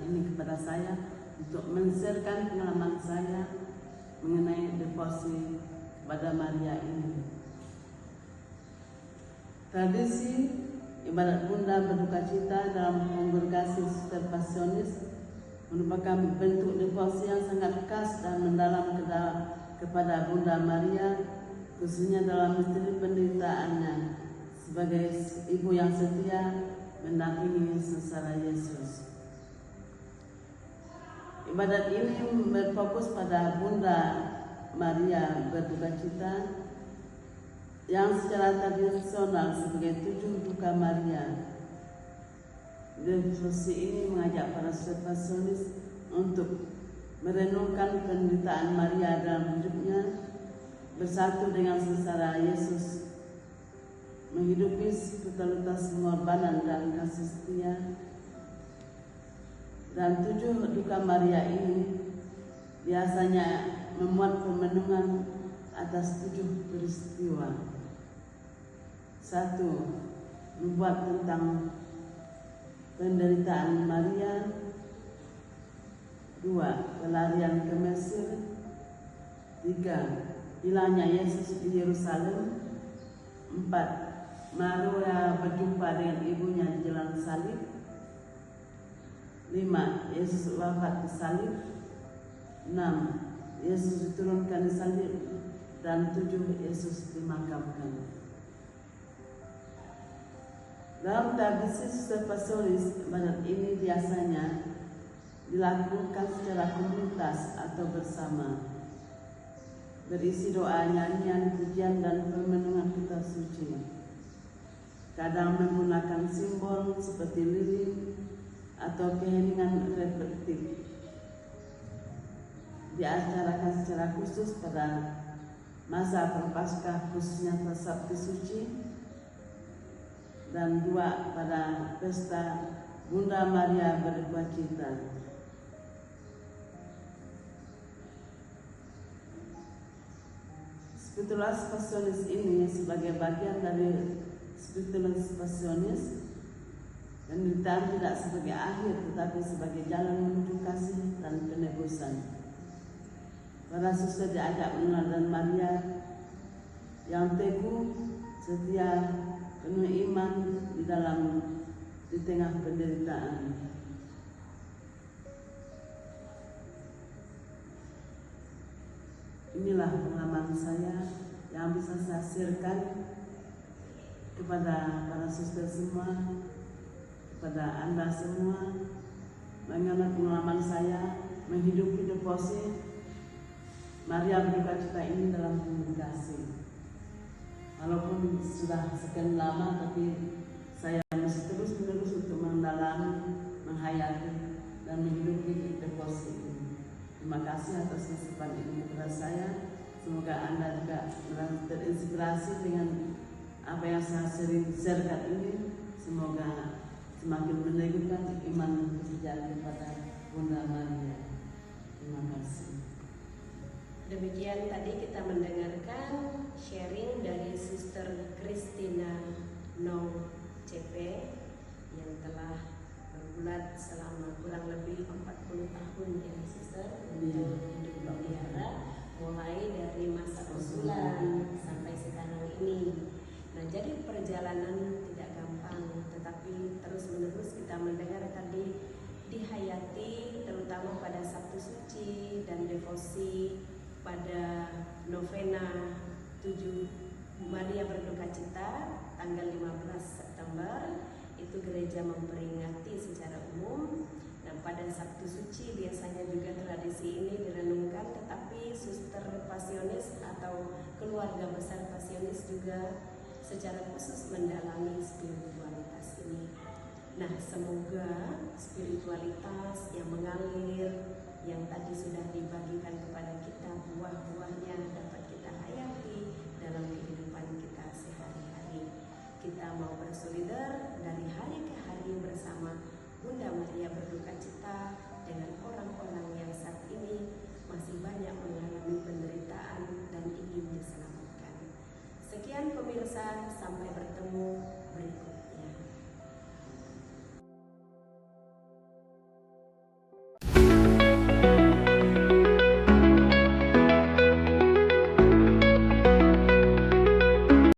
ini kepada saya untuk men-sharekan pengalaman saya mengenai devosi pada Maria ini. Tradisi ibadat Bunda berduka cita dalam kongregasi Suster Pasionis merupakan bentuk devosi yang sangat khas dan mendalam kepada Bunda Maria, khususnya dalam misteri penderitaannya sebagai ibu yang setia mendampingi sengsara Yesus. Ibadat ini berfokus pada Bunda Maria berduka cita yang secara tradisional sebagai 7 duka Maria. Devosi ini mengajak para Suster Pasionis untuk merenungkan penderitaan Maria dalam hidupnya, bersatu dengan sengsara Yesus, menghidupi totalitas pengorbanan dan kasih setia. Dan 7 duka Maria ini biasanya memuat pemenungan atas 7 peristiwa. 1. Membuat tentang penderitaan Maria. 2. Pelarian ke Mesir. 3. Hilangnya Yesus di Yerusalem. 4. Maria berjumpa dengan ibunya di jalan salib. 5. Yesus wafat di salib. 6. Yesus diturunkan di salib. Dan 7. Yesus dimakamkan. Dalam tradisi Suster Pasionis, ibadat ini biasanya dilakukan secara komunitas atau bersama, berisi doa, nyanyian, pujian, dan permenungan kitab suci. Kadang menggunakan simbol seperti lilin atau keheningan reflektif. Diacarakan secara khusus pada masa Prapaskah, khususnya Sabtu Suci, dan 2 pada pesta Bunda Maria berduka cita. Spiritualitas Pasionis ini sebagai bagian dari spiritualitas Pasionis, penderitaan tidak sebagai akhir tetapi sebagai jalan menuju kasih dan penebusan. Para suster diajak meneladani Maria yang teguh, setia, penuh iman di tengah penderitaan. Inilah pengalaman saya yang bisa saya sharekan kepada para suster semua, kepada Anda semua, mengenai pengalaman saya menghidupi devosi Maria berduka cita ini dalam komunikasi. Walaupun sudah sekian lama, tapi saya masih terus-menerus untuk mendalami, menghayati, dan menghidupi devosi ini. Terima kasih atas kesempatan ini kepada saya. Semoga Anda juga merasa terinspirasi dengan apa yang saya sering sharekan ini. Semoga semakin meneguhkan iman dan kepercayaan kepada Bunda Maria. Terima kasih. Demikian tadi kita mendengarkan sharing dari Sister Christina No CP yang telah bergulat selama kurang lebih 40 tahun ya Sister untuk hidup pelihara, mulai dari masa usulan sampai sekarang ini. Nah, jadi perjalanan tidak gampang, tetapi terus menerus kita mendengar tadi dihayati, terutama pada Sabtu Suci dan devosi pada novena 7 Maria berduka cita tanggal 15 September itu gereja memperingati secara umum. Dan pada Sabtu Suci biasanya juga tradisi ini direnungkan, tetapi Suster Pasionis atau keluarga besar Pasionis juga secara khusus mendalami spiritualitas ini. Nah, semoga spiritualitas yang mengalir yang tadi sudah dibagikan kepada kita, buah-buahnya dapat kita hayati dalam kehidupan kita sehari-hari. Kita mau bersolidar dari hari ke hari bersama Bunda Maria berduka cita